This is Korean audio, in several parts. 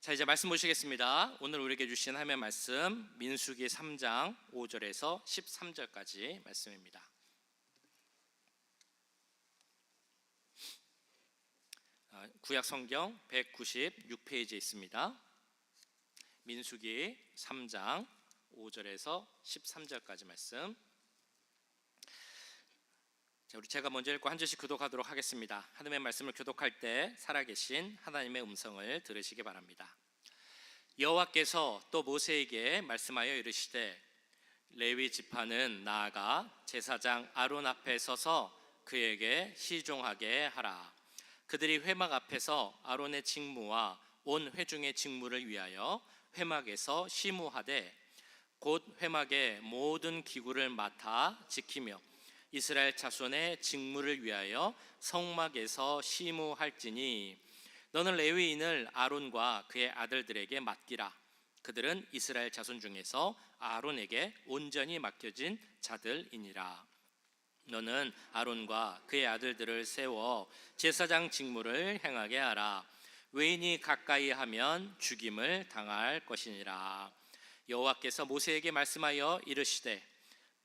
자, 이제 말씀 보시겠습니다. 오늘 우리에게 주신 하나님의 말씀 민수기 3장 5절에서 13절까지 말씀입니다. 구약 성경 196페이지에 있습니다. 민수기 3장 5절에서 13절까지 말씀. 자, 제가 먼저 읽고 한 절씩 교독하도록 하겠습니다. 하나님의 말씀을 교독할 때 살아계신 하나님의 음성을 들으시기 바랍니다. 여호와께서 또 모세에게 말씀하여 이르시되 레위 지파는 나아가 제사장 아론 앞에 서서 그에게 시종하게 하라. 그들이 회막 앞에서 아론의 직무와 온 회중의 직무를 위하여 회막에서 시무하되 곧 회막의 모든 기구를 맡아 지키며 이스라엘 자손의 직무를 위하여 성막에서 시무할지니 너는 레위인을 아론과 그의 아들들에게 맡기라. 그들은 이스라엘 자손 중에서 아론에게 온전히 맡겨진 자들이니라. 너는 아론과 그의 아들들을 세워 제사장 직무를 행하게 하라. 외인이 가까이 하면 죽임을 당할 것이니라. 여호와께서 모세에게 말씀하여 이르시되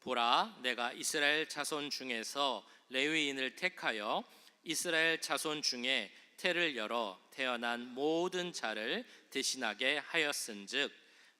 보라, 내가 이스라엘 자손 중에서 레위인을 택하여 이스라엘 자손 중에 태를 열어 태어난 모든 자를 대신하게 하였은즉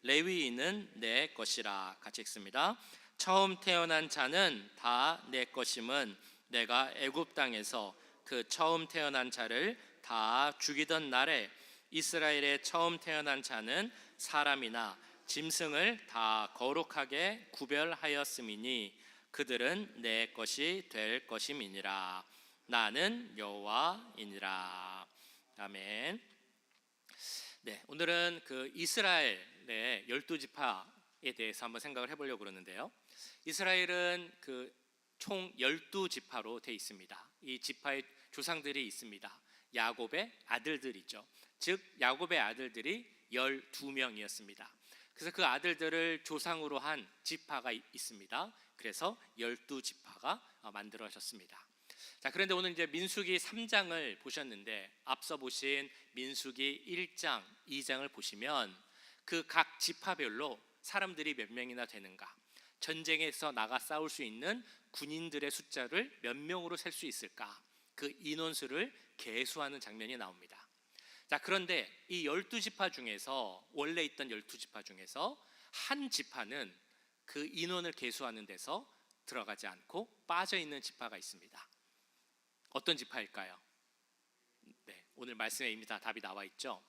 레위인은 내 것이라. 같이 읽습니다. 처음 태어난 자는 다 내 것임은 내가 애굽 땅에서 그 처음 태어난 자를 다 죽이던 날에 이스라엘의 처음 태어난 자는 사람이나 짐승을 다 거룩하게 구별하였음이니 그들은 내 것이 될 것임이니라. 나는 여호와이니라. 아멘. 네, 오늘은 그 이스라엘의 12지파에 대해서 한번 생각을 해보려고 그러는데요. 이스라엘은 그 총 12지파로 되어 있습니다. 이 지파의 조상들이 있습니다. 야곱의 아들들이죠. 즉 야곱의 아들들이 12명이었습니다. 그래서 그 아들들을 조상으로 한 지파가 있습니다. 그래서 12지파가 만들어졌습니다. 자, 그런데 오늘 이제 민수기 3장을 보셨는데 앞서 보신 민수기 1장, 2장을 보시면 그 각 지파별로 사람들이 몇 명이나 되는가, 전쟁에서 나가 싸울 수 있는 군인들의 숫자를 몇 명으로 셀 수 있을까, 그 인원수를 계수하는 장면이 나옵니다. 자, 그런데 이 12지파 중에서 원래 있던 12지파 중에서 한 지파는 그 인원을 계수하는 데서 들어가지 않고 빠져 있는 지파가 있습니다. 어떤 지파일까요? 네, 오늘 말씀에 이미 다 답이 나와 있죠.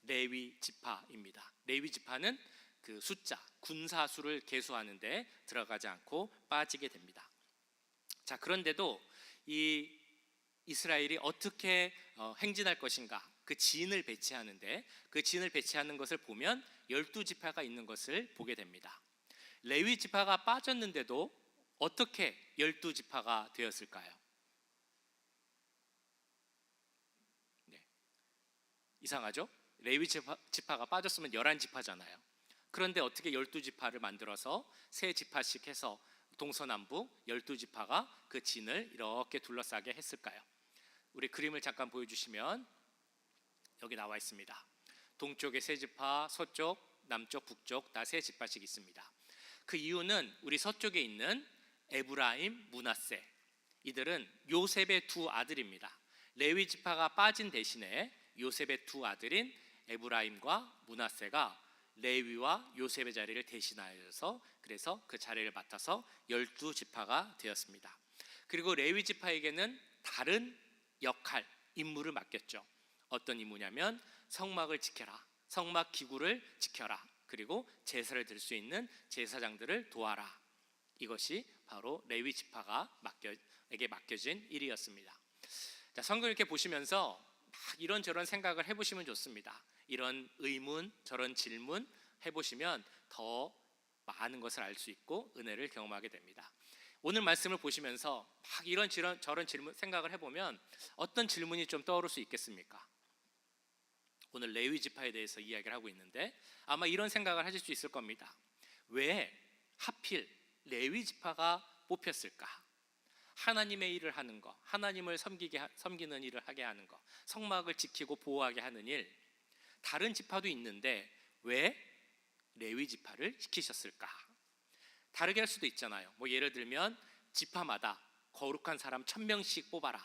레위 지파입니다. 레위 지파는 그 숫자, 군사수를 계수하는데 들어가지 않고 빠지게 됩니다. 자, 그런데도 이 이스라엘이 어떻게 행진할 것인가, 그 진을 배치하는데 그 진을 배치하는 것을 보면 12지파가 있는 것을 보게 됩니다. 레위 지파가 빠졌는데도 어떻게 12지파가 되었을까요? 네, 이상하죠? 레위 지파가 빠졌으면 11지파잖아요. 그런데 어떻게 12지파를 만들어서 세 지파씩 해서 동서남북 12지파가 그 진을 이렇게 둘러싸게 했을까요? 우리 그림을 잠깐 보여주시면 여기 나와 있습니다. 동쪽에 세 지파, 서쪽, 남쪽, 북쪽 다 세 지파씩 있습니다. 그 이유는 우리 서쪽에 있는 에브라임, 므낫세, 이들은 요셉의 두 아들입니다. 레위 지파가 빠진 대신에 요셉의 두 아들인 에브라임과 므낫세가 레위와 요셉의 자리를 대신하여서 그래서 그 자리를 맡아서 12지파가 되었습니다. 그리고 레위 지파에게는 다른 역할, 임무를 맡겼죠. 어떤 임무냐면 성막을 지켜라, 성막 기구를 지켜라, 그리고 제사를 드릴 수 있는 제사장들을 도와라. 이것이 바로 레위 지파에게 맡겨진 일이었습니다. 자, 성경 이렇게 보시면서 막 이런저런 생각을 해보시면 좋습니다. 이런 의문, 저런 질문 해보시면 더 많은 것을 알 수 있고 은혜를 경험하게 됩니다. 오늘 말씀을 보시면서 막 저런 질문 생각을 해보면 어떤 질문이 좀 떠오를 수 있겠습니까? 오늘 레위 지파에 대해서 이야기를 하고 있는데 아마 이런 생각을 하실 수 있을 겁니다. 왜 하필 레위 지파가 뽑혔을까? 하나님의 일을 하는 것, 하나님을 섬기는 일을 하게 하는 것, 성막을 지키고 보호하게 하는 일, 다른 지파도 있는데 왜 레위 지파를 시키셨을까? 다르게 할 수도 있잖아요. 뭐 예를 들면 지파마다 거룩한 사람 1,000명씩 뽑아라.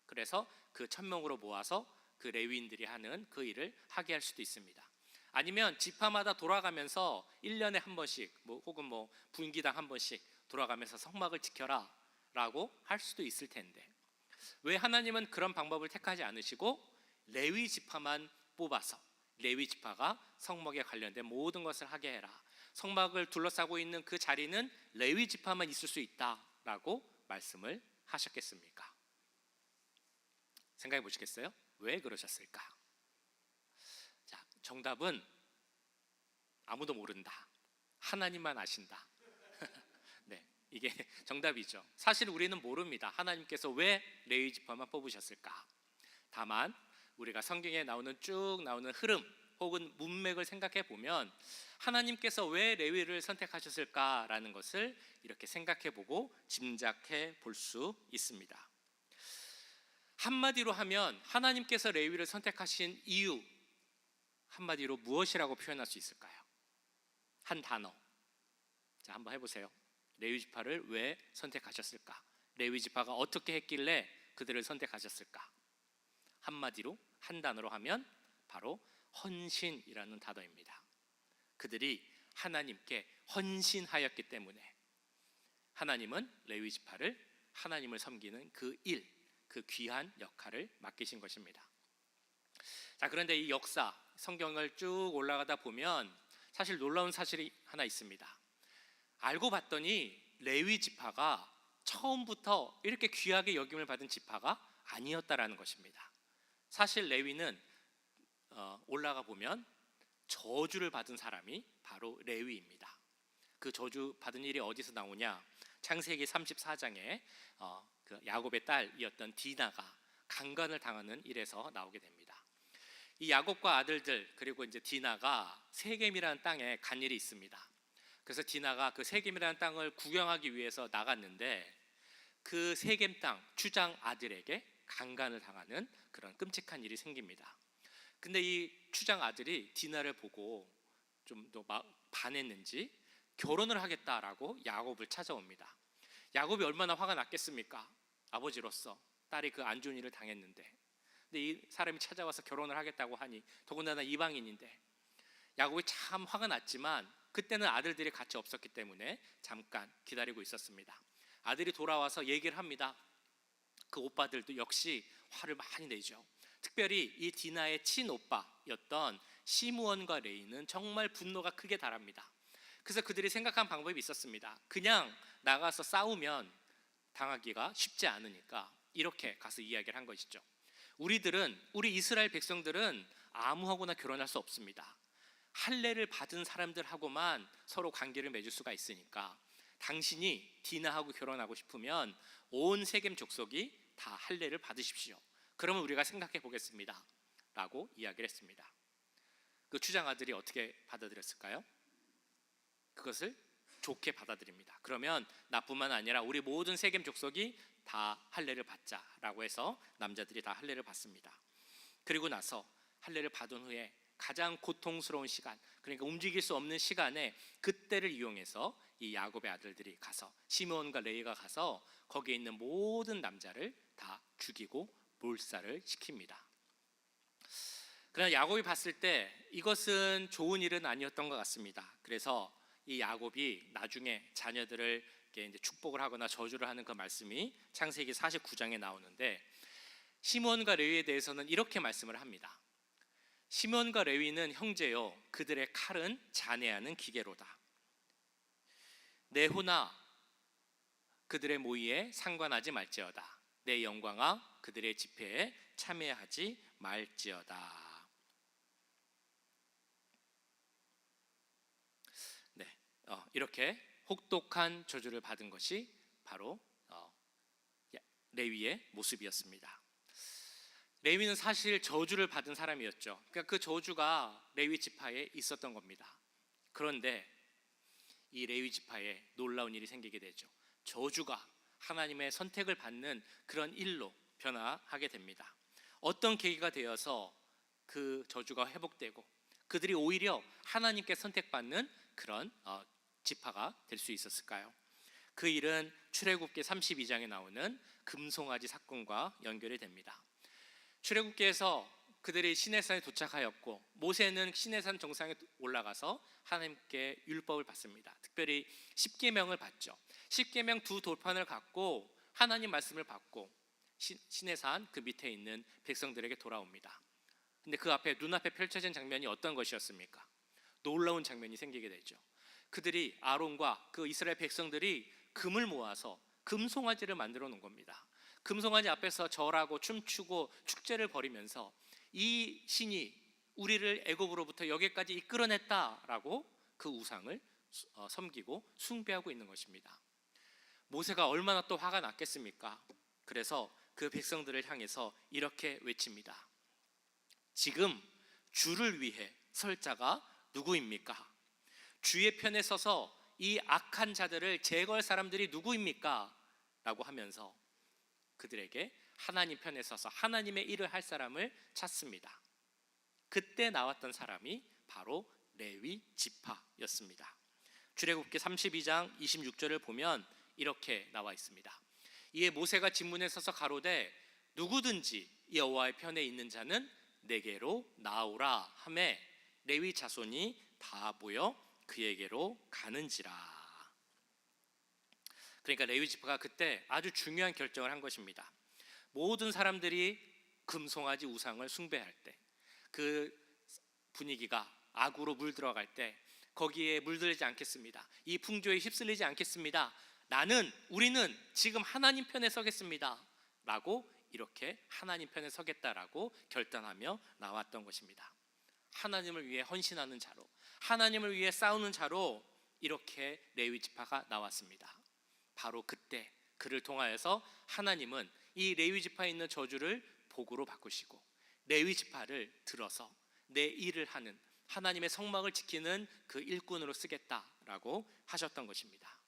그래서 그 1,000명으로 모아서 그 레위인들이 하는 그 일을 하게 할 수도 있습니다. 아니면 지파마다 돌아가면서 1년에 한 번씩 혹은 분기당 한 번씩 돌아가면서 성막을 지켜라 라고 할 수도 있을 텐데, 왜 하나님은 그런 방법을 택하지 않으시고 레위 지파만 뽑아서 레위 지파가 성막에 관련된 모든 것을 하게 해라, 성막을 둘러싸고 있는 그 자리는 레위 지파만 있을 수 있다라고 말씀을 하셨겠습니까? 생각해 보시겠어요? 왜 그러셨을까? 자, 정답은 아무도 모른다. 하나님만 아신다. 네, 이게 정답이죠. 사실 우리는 모릅니다. 하나님께서 왜 레위 지파만 뽑으셨을까? 다만 우리가 성경에 쭉 나오는 흐름 혹은 문맥을 생각해 보면 하나님께서 왜 레위를 선택하셨을까라는 것을 이렇게 생각해 보고 짐작해 볼 수 있습니다. 한마디로 하면 하나님께서 레위를 선택하신 이유, 한마디로 무엇이라고 표현할 수 있을까요? 한 단어. 자, 한번 해보세요. 레위 지파를 왜 선택하셨을까? 레위 지파가 어떻게 했길래 그들을 선택하셨을까? 한마디로 한 단어로 하면 바로 헌신이라는 단어입니다. 그들이 하나님께 헌신하였기 때문에 하나님은 레위 지파를 하나님을 섬기는 그 일, 그 귀한 역할을 맡기신 것입니다. 자, 그런데 이 역사, 성경을 쭉 올라가다 보면 사실 놀라운 사실이 하나 있습니다. 알고 봤더니 레위 지파가 처음부터 이렇게 귀하게 여김을 받은 지파가 아니었다라는 것입니다. 사실 레위는 올라가 보면 저주를 받은 사람이 바로 레위입니다. 그 저주 받은 일이 어디서 나오냐? 창세기 34장에 그 야곱의 딸이었던 디나가 강간을 당하는 일에서 나오게 됩니다. 이 야곱과 아들들 그리고 이제 디나가 세겜이라는 땅에 간 일이 있습니다. 그래서 디나가 그 세겜이라는 땅을 구경하기 위해서 나갔는데 그 세겜 땅 추장 아들에게 강간을 당하는 그런 끔찍한 일이 생깁니다. 근데 이 추장 아들이 디나를 보고 좀 더 반했는지 결혼을 하겠다라고 야곱을 찾아옵니다. 야곱이 얼마나 화가 났겠습니까? 아버지로서 딸이 그 안 좋은 일을 당했는데, 근데 이 사람이 찾아와서 결혼을 하겠다고 하니 더군다나 이방인인데 야곱이 참 화가 났지만 그때는 아들들이 같이 없었기 때문에 잠깐 기다리고 있었습니다. 아들이 돌아와서 얘기를 합니다. 그 오빠들도 역시 화를 많이 내죠. 특별히 이 디나의 친오빠였던 시므온과 레이는 정말 분노가 크게 달합니다. 그래서 그들이 생각한 방법이 있었습니다. 그냥 나가서 싸우면 당하기가 쉽지 않으니까 이렇게 가서 이야기를 한 것이죠. 우리 이스라엘 백성들은 아무하고나 결혼할 수 없습니다. 할례를 받은 사람들하고만 서로 관계를 맺을 수가 있으니까 당신이 디나하고 결혼하고 싶으면 온 세겜 족속이 다 할례를 받으십시오. 그러면 우리가 생각해 보겠습니다 라고 이야기를 했습니다. 그 추장 아들이 어떻게 받아들였을까요? 그것을 좋게 받아들입니다. 그러면 나뿐만 아니라 우리 모든 세겜 족속이 다 할례를 받자라고 해서 남자들이 다 할례를 받습니다. 그리고 나서 할례를 받은 후에 가장 고통스러운 시간, 그러니까 움직일 수 없는 시간에 그때를 이용해서 이 야곱의 아들들이 가서 시므온과 레위가 가서 거기에 있는 모든 남자를 다 죽이고 몰살을 시킵니다. 그러나 야곱이 봤을 때 이것은 좋은 일은 아니었던 것 같습니다. 그래서 이 야곱이 나중에 자녀들을 이제 축복을 하거나 저주를 하는 그 말씀이 창세기 49장에 나오는데, 시므온과 레위에 대해서는 이렇게 말씀을 합니다. 시므온과 레위는 형제요, 그들의 칼은 잔해하는 기계로다. 내 호나 그들의 모의에 상관하지 말지어다. 내 영광아 그들의 집회에 참여하지 말지어다. 네, 이렇게 혹독한 저주를 받은 것이 바로 레위의 모습이었습니다. 레위는 사실 저주를 받은 사람이었죠. 그러니까 그 저주가 레위 지파에 있었던 겁니다. 그런데 이 레위 지파에 놀라운 일이 생기게 되죠. 저주가 하나님의 선택을 받는 그런 일로 변화하게 됩니다. 어떤 계기가 되어서 그 저주가 회복되고 그들이 오히려 하나님께 선택받는 그런 지파가 될 수 있었을까요? 그 일은 출애굽기 32장에 나오는 금송아지 사건과 연결이 됩니다. 출애굽기에서 그들이 시내산에 도착하였고 모세는 시내산 정상에 올라가서 하나님께 율법을 받습니다. 특별히 십계명을 받죠. 십계명 두 돌판을 갖고 하나님 말씀을 받고 시내산 그 밑에 있는 백성들에게 돌아옵니다. 근데 그 앞에 눈앞에 펼쳐진 장면이 어떤 것이었습니까? 놀라운 장면이 생기게 되죠. 그들이 아론과 그 이스라엘 백성들이 금을 모아서 금송아지를 만들어 놓은 겁니다. 금송아지 앞에서 절하고 춤추고 축제를 벌이면서 이 신이 우리를 애굽으로부터 여기까지 이끌어냈다라고 그 우상을 섬기고 숭배하고 있는 것입니다. 모세가 얼마나 또 화가 났겠습니까? 그래서 그 백성들을 향해서 이렇게 외칩니다. 지금 주를 위해 설 자가 누구입니까? 주의 편에 서서 이 악한 자들을 제거할 사람들이 누구입니까? 라고 하면서 그들에게 하나님 편에 서서 하나님의 일을 할 사람을 찾습니다. 그때 나왔던 사람이 바로 레위 지파였습니다. 출애굽기 32장 26절을 보면 이렇게 나와 있습니다. 이에 모세가 진문에 서서 가로되 누구든지 여호와의 편에 있는 자는 내게로 나오라 하매 레위 자손이 다 모여 그에게로 가는지라. 그러니까 레위 지파가 그때 아주 중요한 결정을 한 것입니다. 모든 사람들이 금송아지 우상을 숭배할 때, 그 분위기가 악으로 물들어갈 때 거기에 물들지 않겠습니다. 이 풍조에 휩쓸리지 않겠습니다. 우리는 지금 하나님 편에 서겠습니다 라고 이렇게 하나님 편에 서겠다라고 결단하며 나왔던 것입니다. 하나님을 위해 헌신하는 자로, 하나님을 위해 싸우는 자로 이렇게 레위 지파가 나왔습니다. 바로 그때 그를 통하여서 하나님은 이 레위 지파에 있는 저주를 복으로 바꾸시고 레위 지파를 들어서 내 일을 하는 하나님의 성막을 지키는 그 일꾼으로 쓰겠다라고 하셨던 것입니다.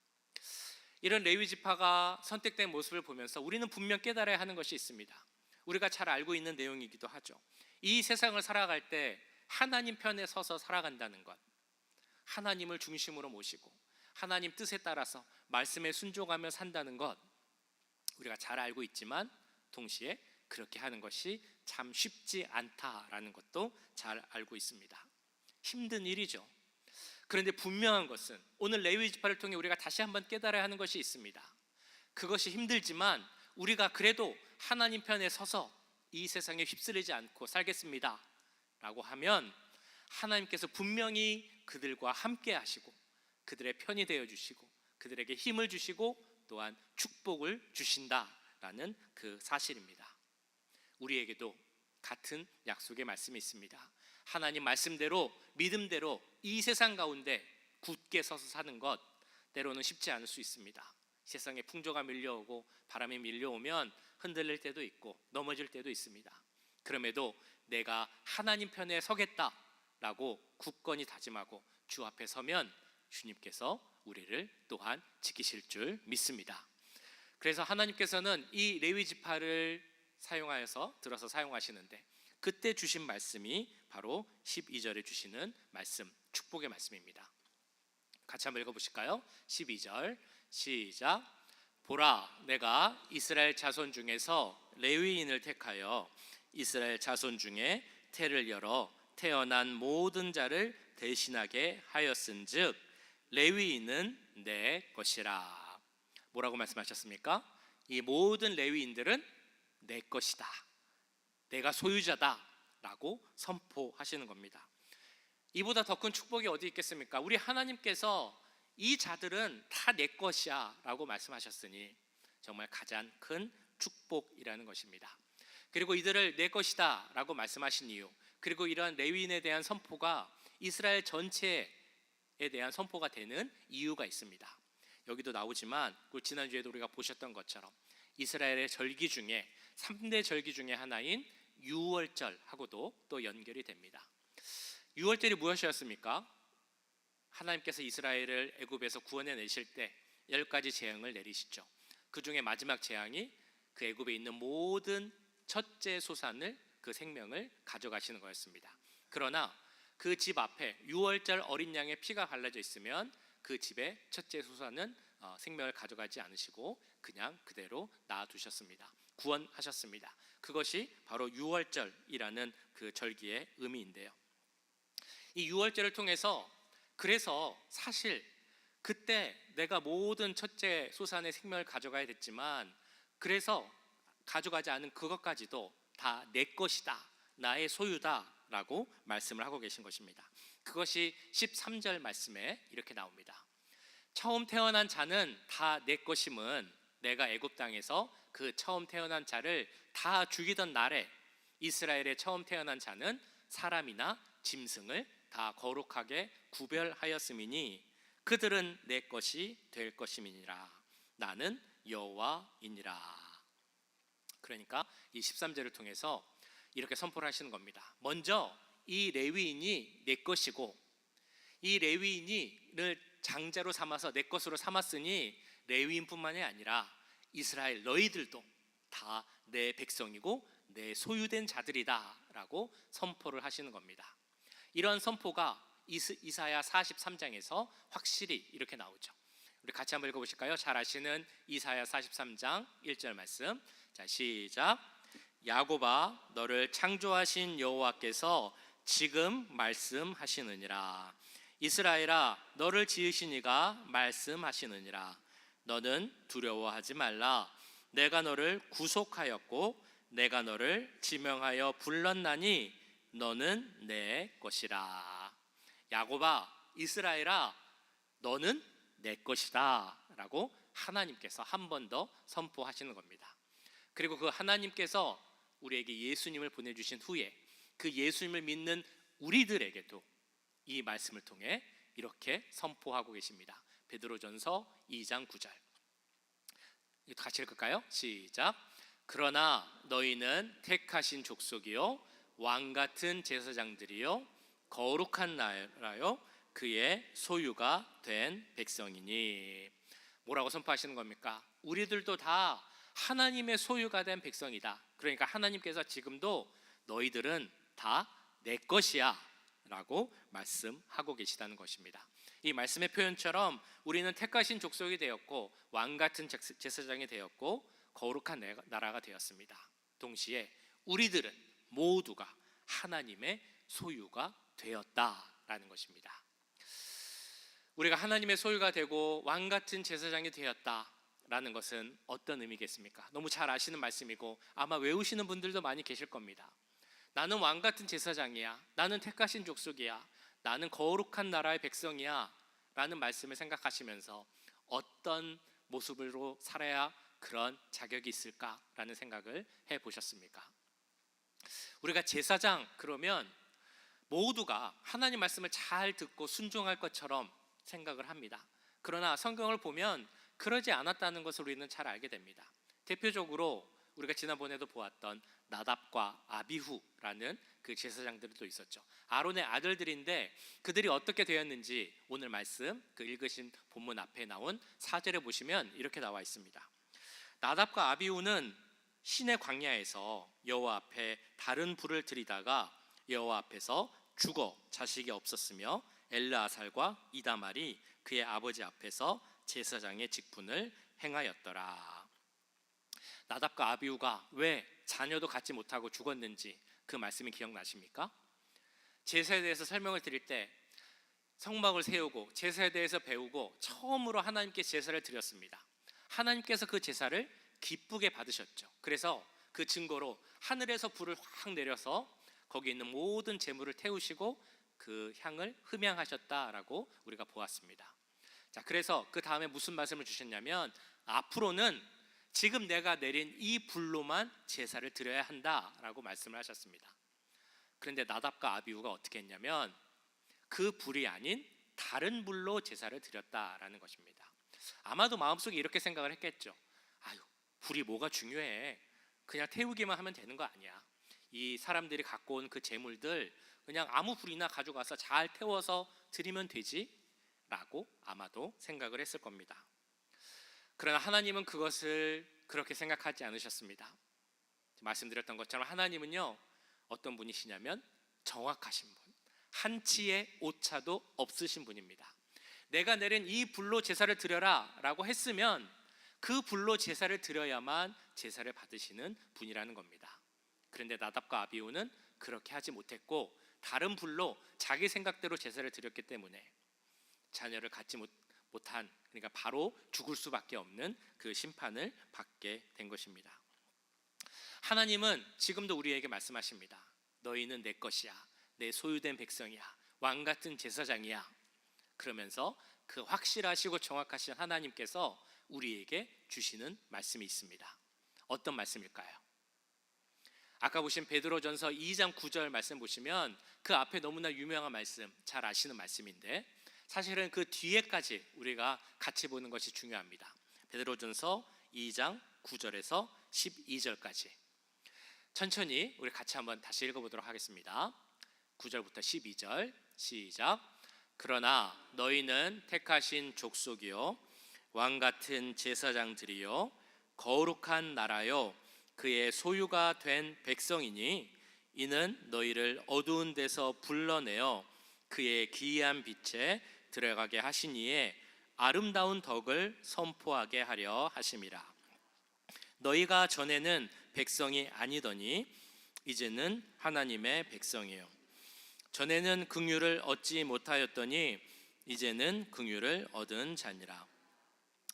이런 레위 지파가 선택된 모습을 보면서 우리는 분명 깨달아야 하는 것이 있습니다. 우리가 잘 알고 있는 내용이기도 하죠. 이 세상을 살아갈 때 하나님 편에 서서 살아간다는 것, 하나님을 중심으로 모시고 하나님 뜻에 따라서 말씀에 순종하며 산다는 것, 우리가 잘 알고 있지만 동시에 그렇게 하는 것이 참 쉽지 않다라는 것도 잘 알고 있습니다. 힘든 일이죠. 그런데 분명한 것은 오늘 레위 지파를 통해 우리가 다시 한번 깨달아야 하는 것이 있습니다. 그것이 힘들지만 우리가 그래도 하나님 편에 서서 이 세상에 휩쓸리지 않고 살겠습니다 라고 하면 하나님께서 분명히 그들과 함께 하시고 그들의 편이 되어 주시고 그들에게 힘을 주시고 또한 축복을 주신다라는 그 사실입니다. 우리에게도 같은 약속의 말씀이 있습니다. 하나님 말씀대로 믿음대로 이 세상 가운데 굳게 서서 사는 것 때로는 쉽지 않을 수 있습니다. 세상에 풍조가 밀려오고 바람이 밀려오면 흔들릴 때도 있고 넘어질 때도 있습니다. 그럼에도 내가 하나님 편에 서겠다라고 굳건히 다짐하고 주 앞에 서면 주님께서 우리를 또한 지키실 줄 믿습니다. 그래서 하나님께서는 이 레위 지파를 들어서 사용하시는데 그때 주신 말씀이 바로 12절에 주시는 말씀, 축복의 말씀입니다. 같이 한번 읽어보실까요? 12절 시작. 보라, 내가 이스라엘 자손 중에서 레위인을 택하여 이스라엘 자손 중에 태를 열어 태어난 모든 자를 대신하게 하였은즉 레위인은 내 것이라. 뭐라고 말씀하셨습니까? 이 모든 레위인들은 내 것이다, 내가 소유자다 라고 선포하시는 겁니다. 이보다 더 큰 축복이 어디 있겠습니까? 우리 하나님께서 이 자들은 다 내 것이야 라고 말씀하셨으니 정말 가장 큰 축복이라는 것입니다. 그리고 이들을 내 것이다 라고 말씀하신 이유, 그리고 이러한 레위인에 대한 선포가 이스라엘 전체에 대한 선포가 되는 이유가 있습니다. 여기도 나오지만 지난주에도 우리가 보셨던 것처럼 이스라엘의 절기 중에 3대 절기 중에 하나인 유월절하고도 또 연결이 됩니다. 유월절이 무엇이었습니까? 하나님께서 이스라엘을 애굽에서 구원해 내실 때 10가지 재앙을 내리시죠. 그 중에 마지막 재앙이 그 애굽에 있는 모든 첫째 소산을 그 생명을 가져가시는 거였습니다. 그러나 그 집 앞에 유월절 어린 양의 피가 발라져 있으면 그 집의 첫째 소사는 생명을 가져가지 않으시고 그냥 그대로 놔두셨습니다. 구원하셨습니다. 그것이 바로 유월절이라는 그 절기의 의미인데요. 이 유월절을 통해서 그래서 사실 그때 내가 모든 첫째 소산의 생명을 가져가야 됐지만 그래서 가져가지 않은 그것까지도 다 내 것이다, 나의 소유다 라고 말씀을 하고 계신 것입니다. 그것이 13절 말씀에 이렇게 나옵니다. 처음 태어난 자는 다 내 것임은 내가 애굽 땅에서 그 처음 태어난 자를 다 죽이던 날에 이스라엘의 처음 태어난 자는 사람이나 짐승을 다 거룩하게 구별하였음이니 그들은 내 것이 될 것임이니라. 나는 여호와이니라. 그러니까 이 13절을 통해서 이렇게 선포를 하시는 겁니다. 먼저 이 레위인이 내 것이고 이 레위인을 장자로 삼아서 내 것으로 삼았으니 레위인뿐만이 아니라 이스라엘 너희들도 다 내 백성이고 내 소유된 자들이다 라고 선포를 하시는 겁니다. 이런 선포가 이사야 43장에서 확실히 이렇게 나오죠. 우리 같이 한번 읽어보실까요? 잘 아시는 이사야 43장 1절 말씀. 자, 시작. 야곱아, 너를 창조하신 여호와께서 지금 말씀하시느니라. 이스라엘아, 너를 지으신 이가 말씀하시느니라. 너는 두려워하지 말라. 내가 너를 구속하였고 내가 너를 지명하여 불렀나니 너는 내 것이라. 야곱아, 이스라엘아, 너는 내 것이다 라고 하나님께서 한 번 더 선포하시는 겁니다. 그리고 그 하나님께서 우리에게 예수님을 보내주신 후에 그 예수님을 믿는 우리들에게도 이 말씀을 통해 이렇게 선포하고 계십니다. 베드로전서 2장 9절. 같이 읽을까요? 시작. 그러나 너희는 택하신 족속이요 왕같은 제사장들이요 거룩한 나라요 그의 소유가 된 백성이니. 뭐라고 선포하시는 겁니까? 우리들도 다 하나님의 소유가 된 백성이다. 그러니까 하나님께서 지금도 너희들은 다 내 것이야 라고 말씀하고 계시다는 것입니다. 이 말씀의 표현처럼 우리는 택하신 족속이 되었고 왕같은 제사장이 되었고 거룩한 나라가 되었습니다. 동시에 우리들은 모두가 하나님의 소유가 되었다라는 것입니다. 우리가 하나님의 소유가 되고 왕같은 제사장이 되었다라는 것은 어떤 의미겠습니까? 너무 잘 아시는 말씀이고 아마 외우시는 분들도 많이 계실 겁니다. 나는 왕같은 제사장이야, 나는 택하신 족속이야, 나는 거룩한 나라의 백성이야 라는 말씀을 생각하시면서 어떤 모습으로 살아야 그런 자격이 있을까라는 생각을 해보셨습니까? 우리가 제사장 그러면 모두가 하나님 말씀을 잘 듣고 순종할 것처럼 생각을 합니다. 그러나 성경을 보면 그러지 않았다는 것을 우리는 잘 알게 됩니다. 대표적으로 우리가 지난번에도 보았던 나답과 아비후라는 그 제사장들도 있었죠. 아론의 아들들인데 그들이 어떻게 되었는지 오늘 말씀 그 읽으신 본문 앞에 나온 4절에 보시면 이렇게 나와 있습니다. 나답과 아비후는 신의 광야에서 여호와 앞에 다른 불을 들이다가 여호와 앞에서 죽어 자식이 없었으며 엘르아살과 이다말이 그의 아버지 앞에서 제사장의 직분을 행하였더라. 나답과 아비후가 왜 자녀도 갖지 못하고 죽었는지 그 말씀이 기억나십니까? 제사에 대해서 설명을 드릴 때 성막을 세우고 제사에 대해서 배우고 처음으로 하나님께 제사를 드렸습니다. 하나님께서 그 제사를 기쁘게 받으셨죠. 그래서 그 증거로 하늘에서 불을 확 내려서 거기 있는 모든 재물을 태우시고 그 향을 흠양하셨다라고 우리가 보았습니다. 자, 그래서 그 다음에 무슨 말씀을 주셨냐면 앞으로는 지금 내가 내린 이 불로만 제사를 드려야 한다라고 말씀을 하셨습니다. 그런데 나답과 아비후가 어떻게 했냐면 그 불이 아닌 다른 불로 제사를 드렸다라는 것입니다. 아마도 마음속에 이렇게 생각을 했겠죠. 아유, 불이 뭐가 중요해. 그냥 태우기만 하면 되는 거 아니야. 이 사람들이 갖고 온 그 재물들 그냥 아무 불이나 가져가서 잘 태워서 드리면 되지 라고 아마도 생각을 했을 겁니다. 그러나 하나님은 그것을 그렇게 생각하지 않으셨습니다. 말씀드렸던 것처럼 하나님은요 어떤 분이시냐면 정확하신 분, 한치의 오차도 없으신 분입니다. 내가 내린 이 불로 제사를 드려라 라고 했으면 그 불로 제사를 드려야만 제사를 받으시는 분이라는 겁니다. 그런데 나답과 아비후는 그렇게 하지 못했고 다른 불로 자기 생각대로 제사를 드렸기 때문에 자녀를 갖지 못한, 그러니까 바로 죽을 수밖에 없는 그 심판을 받게 된 것입니다. 하나님은 지금도 우리에게 말씀하십니다. 너희는 내 것이야, 내 소유된 백성이야, 왕같은 제사장이야. 그러면서 그 확실하시고 정확하신 하나님께서 우리에게 주시는 말씀이 있습니다. 어떤 말씀일까요? 아까 보신 베드로전서 2장 9절 말씀 보시면 그 앞에 너무나 유명한 말씀, 잘 아시는 말씀인데 사실은 그 뒤에까지 우리가 같이 보는 것이 중요합니다. 베드로전서 2장 9절에서 12절까지 천천히 우리 같이 한번 다시 읽어보도록 하겠습니다. 9절부터 12절 시작. 그러나 너희는 택하신 족속이요 왕같은 제사장들이요 거룩한 나라요 그의 소유가 된 백성이니 이는 너희를 어두운 데서 불러내어 그의 기이한 빛에 들어가게 하시니에 아름다운 덕을 선포하게 하려 하심이라. 너희가 전에는 백성이 아니더니 이제는 하나님의 백성이요 전에는 긍휼을 얻지 못하였더니 이제는 긍휼을 얻은 자니라.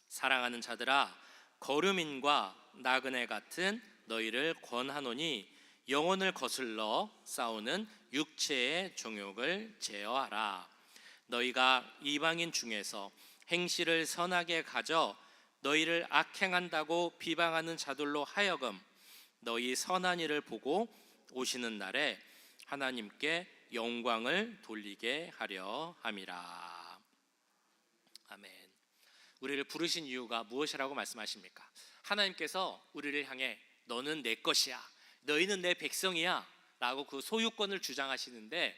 사랑하는 자들아, 거류민과 나그네 같은 너희를 권하노니 영혼을 거슬러 싸우는 육체의 정욕을 제어하라. 너희가 이방인 중에서 행실을 선하게 가져 너희를 악행한다고 비방하는 자들로 하여금 너희 선한 일을 보고 오시는 날에 하나님께 영광을 돌리게 하려 함이라. 아멘. 우리를 부르신 이유가 무엇이라고 말씀하십니까? 하나님께서 우리를 향해 너는 내 것이야, 너희는 내 백성이야 라고 그 소유권을 주장하시는데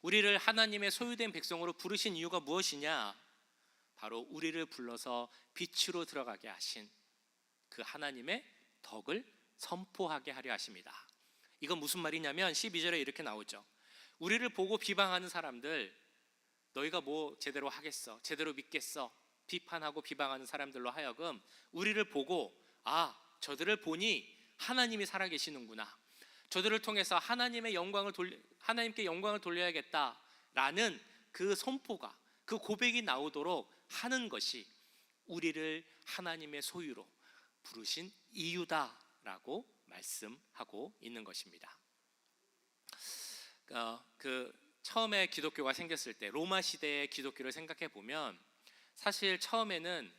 우리를 하나님의 소유된 백성으로 부르신 이유가 무엇이냐? 바로 우리를 불러서 빛으로 들어가게 하신 그 하나님의 덕을 선포하게 하려 하십니다. 이건 무슨 말이냐면 12절에 이렇게 나오죠. 우리를 보고 비방하는 사람들, 너희가 뭐 제대로 하겠어, 제대로 믿겠어, 비판하고 비방하는 사람들로 하여금 우리를 보고 저들을 보니 하나님이 살아계시는구나, 저들을 통해서 하나님께 영광을 돌려야겠다라는 그 선포가, 그 고백이 나오도록 하는 것이 우리를 하나님의 소유로 부르신 이유다라고 말씀하고 있는 것입니다. 처음에 기독교가 생겼을 때 로마 시대의 기독교를 생각해 보면 사실 처음에는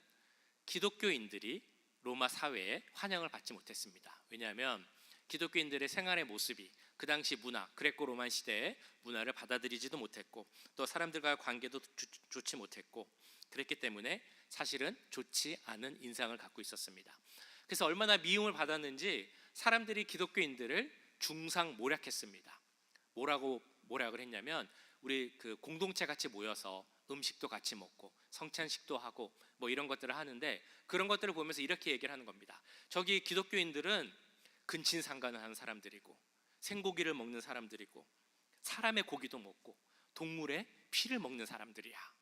기독교인들이 로마 사회에 환영을 받지 못했습니다. 왜냐하면 기독교인들의 생활의 모습이 그 당시 문화, 그레코 로만 시대의 문화를 받아들이지도 못했고 또 사람들과의 관계도 좋지 못했고 그랬기 때문에 사실은 좋지 않은 인상을 갖고 있었습니다. 그래서 얼마나 미움을 받았는지 사람들이 기독교인들을 중상모략했습니다. 뭐라고 했냐면 우리 그 공동체 같이 모여서 음식도 같이 먹고 성찬식도 하고 뭐 이런 것들을 하는데 그런 것들을 보면서 이렇게 얘기를 하는 겁니다. 저기 기독교인들은 근친상간을 하는 사람들이고 생고기를 먹는 사람들이고 사람의 고기도 먹고 동물의 피를 먹는 사람들이야.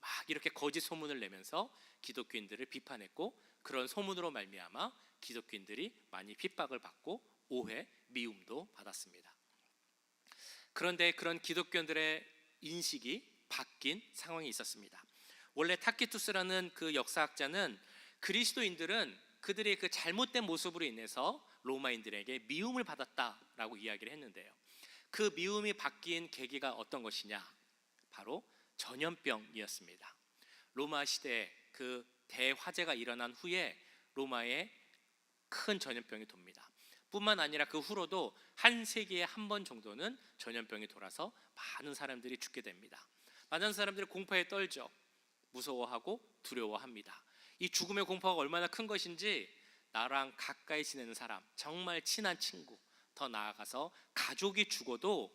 막 이렇게 거짓 소문을 내면서 기독교인들을 비판했고 그런 소문으로 말미암아 기독교인들이 많이 핍박을 받고 오해, 미움도 받았습니다. 그런데 그런 기독교인들의 인식이 바뀐 상황이 있었습니다. 원래 타키투스라는 그 역사학자는 그리스도인들은 그들의 그 잘못된 모습으로 인해서 로마인들에게 미움을 받았다라고 이야기를 했는데요. 그 미움이 바뀐 계기가 어떤 것이냐? 바로 전염병이었습니다. 로마 시대에 그 대화재가 일어난 후에 로마에 큰 전염병이 돕니다. 뿐만 아니라 그 후로도 한 세기에 한 번 정도는 전염병이 돌아서 많은 사람들이 죽게 됩니다. 많은 사람들이 공포에 떨죠. 무서워하고 두려워합니다. 이 죽음의 공포가 얼마나 큰 것인지 나랑 가까이 지내는 사람, 정말 친한 친구, 더 나아가서 가족이 죽어도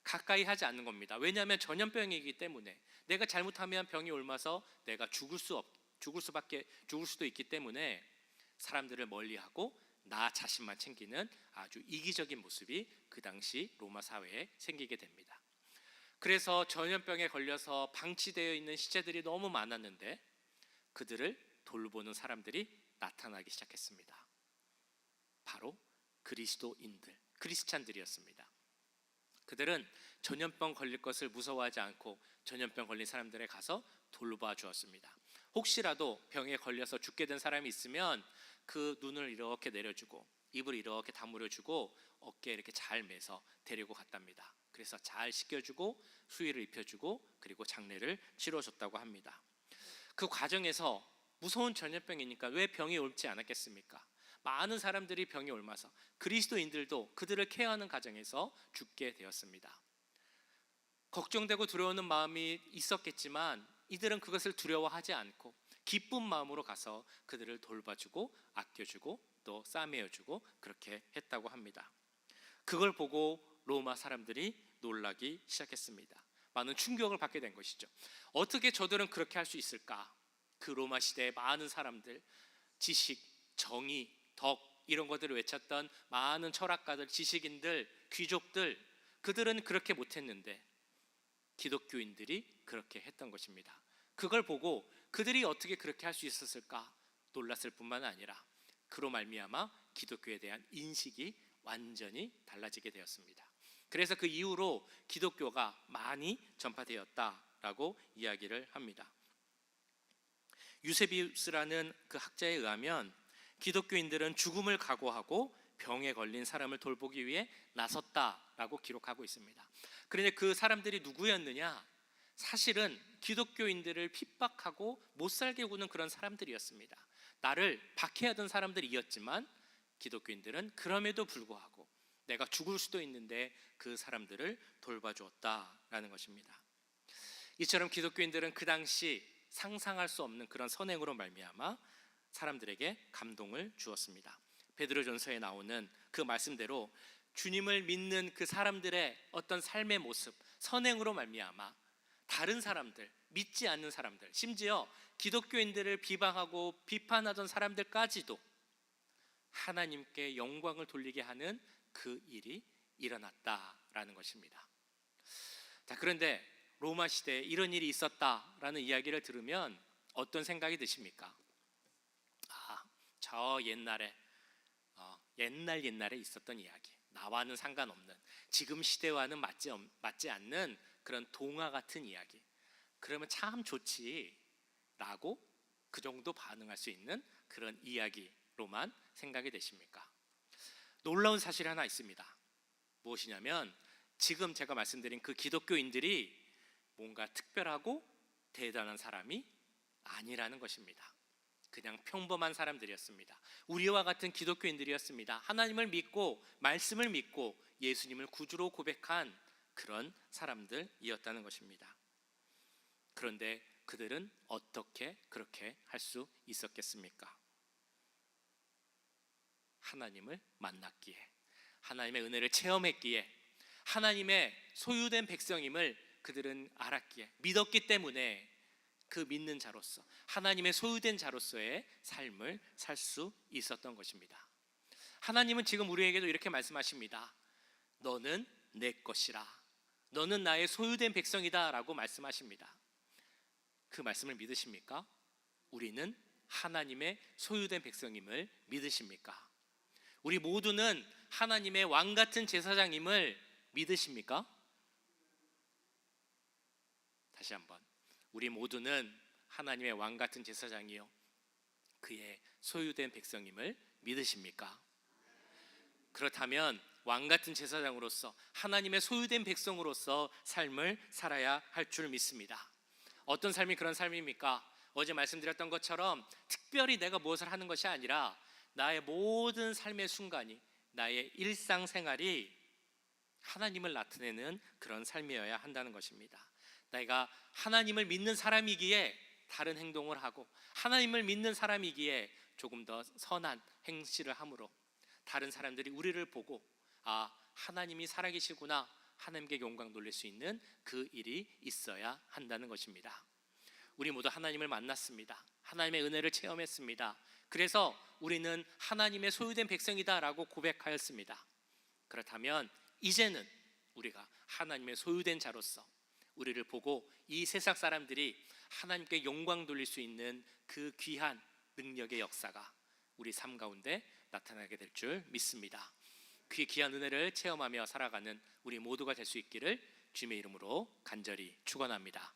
가까이 하지 않는 겁니다. 왜냐하면 전염병이기 때문에 내가 잘못하면 병이 옮아서 내가 죽을 수도 있기 때문에 사람들을 멀리하고 나 자신만 챙기는 아주 이기적인 모습이 그 당시 로마 사회에 생기게 됩니다. 그래서 전염병에 걸려서 방치되어 있는 시체들이 너무 많았는데 그들을 돌보는 사람들이 나타나기 시작했습니다. 바로 그리스도인들, 크리스찬들이었습니다. 그들은 전염병 걸릴 것을 무서워하지 않고 전염병 걸린 사람들에 가서 돌봐 주었습니다. 혹시라도 병에 걸려서 죽게 된 사람이 있으면 그 눈을 이렇게 내려주고 입을 이렇게 다물어주고 어깨에 이렇게 잘 매서 데리고 갔답니다. 그래서 잘 씻겨주고 수의를 입혀주고 그리고 장례를 치러줬다고 합니다. 그 과정에서 무서운 전염병이니까 왜 병이 옮지 않았겠습니까? 많은 사람들이 병에 옮아서 그리스도인들도 그들을 케어하는 과정에서 죽게 되었습니다. 걱정되고 두려워하는 마음이 있었겠지만 이들은 그것을 두려워하지 않고 기쁜 마음으로 가서 그들을 돌봐주고 아껴주고 또 싸매어주고 그렇게 했다고 합니다. 그걸 보고 로마 사람들이 놀라기 시작했습니다. 많은 충격을 받게 된 것이죠. 어떻게 저들은 그렇게 할 수 있을까? 그 로마 시대의 많은 사람들, 지식, 정의, 덕 이런 것들을 외쳤던 많은 철학가들, 지식인들, 귀족들, 그들은 그렇게 못했는데 기독교인들이 그렇게 했던 것입니다. 그걸 보고 그들이 어떻게 그렇게 할 수 있었을까 놀랐을 뿐만 아니라 그로 말미암아 기독교에 대한 인식이 완전히 달라지게 되었습니다. 그래서 그 이후로 기독교가 많이 전파되었다라고 이야기를 합니다. 유세비우스라는 그 학자에 의하면 기독교인들은 죽음을 각오하고 병에 걸린 사람을 돌보기 위해 나섰다라고 기록하고 있습니다. 그런데 그 사람들이 누구였느냐? 사실은 기독교인들을 핍박하고 못 살게 구는 그런 사람들이었습니다. 나를 박해하던 사람들이었지만 기독교인들은 그럼에도 불구하고 내가 죽을 수도 있는데 그 사람들을 돌봐주었다라는 것입니다. 이처럼 기독교인들은 그 당시 상상할 수 없는 그런 선행으로 말미암아 사람들에게 감동을 주었습니다. 베드로전서에 나오는 그 말씀대로 주님을 믿는 그 사람들의 어떤 삶의 모습, 선행으로 말미암아 다른 사람들, 믿지 않는 사람들, 심지어 기독교인들을 비방하고 비판하던 사람들까지도 하나님께 영광을 돌리게 하는 그 일이 일어났다라는 것입니다. 자, 그런데 로마 시대에 이런 일이 있었다라는 이야기를 들으면 어떤 생각이 드십니까? 저 옛날에 옛날에 있었던 이야기, 나와는 상관없는, 지금 시대와는 맞지 않는 그런 동화 같은 이야기, 그러면 참 좋지 라고 그 정도 반응할 수 있는 그런 이야기로만 생각이 되십니까? 놀라운 사실이 하나 있습니다. 무엇이냐면 지금 제가 말씀드린 그 기독교인들이 뭔가 특별하고 대단한 사람이 아니라는 것입니다. 그냥 평범한 사람들이었습니다. 우리와 같은 기독교인들이었습니다. 하나님을 믿고 말씀을 믿고 예수님을 구주로 고백한 그런 사람들이었다는 것입니다. 그런데 그들은 어떻게 그렇게 할 수 있었겠습니까? 하나님을 만났기에, 하나님의 은혜를 체험했기에, 하나님의 소유된 백성임을 그들은 알았기에, 믿었기 때문에 그 믿는 자로서, 하나님의 소유된 자로서의 삶을 살 수 있었던 것입니다. 하나님은 지금 우리에게도 이렇게 말씀하십니다. 너는 내 것이라, 너는 나의 소유된 백성이다 라고 말씀하십니다. 그 말씀을 믿으십니까? 우리는 하나님의 소유된 백성임을 믿으십니까? 우리 모두는 하나님의 왕같은 제사장임을 믿으십니까? 다시 한번, 우리 모두는 하나님의 왕같은 제사장이요 그의 소유된 백성임을 믿으십니까? 그렇다면 왕같은 제사장으로서, 하나님의 소유된 백성으로서 삶을 살아야 할 줄 믿습니다. 어떤 삶이 그런 삶입니까? 어제 말씀드렸던 것처럼 특별히 내가 무엇을 하는 것이 아니라 나의 모든 삶의 순간이, 나의 일상생활이 하나님을 나타내는 그런 삶이어야 한다는 것입니다. 내가 하나님을 믿는 사람이기에 다른 행동을 하고, 하나님을 믿는 사람이기에 조금 더 선한 행실을 함으로 다른 사람들이 우리를 보고 하나님이 살아계시구나, 하나님께 영광 돌릴 수 있는 그 일이 있어야 한다는 것입니다. 우리 모두 하나님을 만났습니다. 하나님의 은혜를 체험했습니다. 그래서 우리는 하나님의 소유된 백성이다라고 고백하였습니다. 그렇다면 이제는 우리가 하나님의 소유된 자로서 우리를 보고 이 세상 사람들이 하나님께 영광 돌릴 수 있는 그 귀한 능력의 역사가 우리 삶 가운데 나타나게 될 줄 믿습니다. 그 귀한 은혜를 체험하며 살아가는 우리 모두가 될 수 있기를 주님의 이름으로 간절히 축원합니다.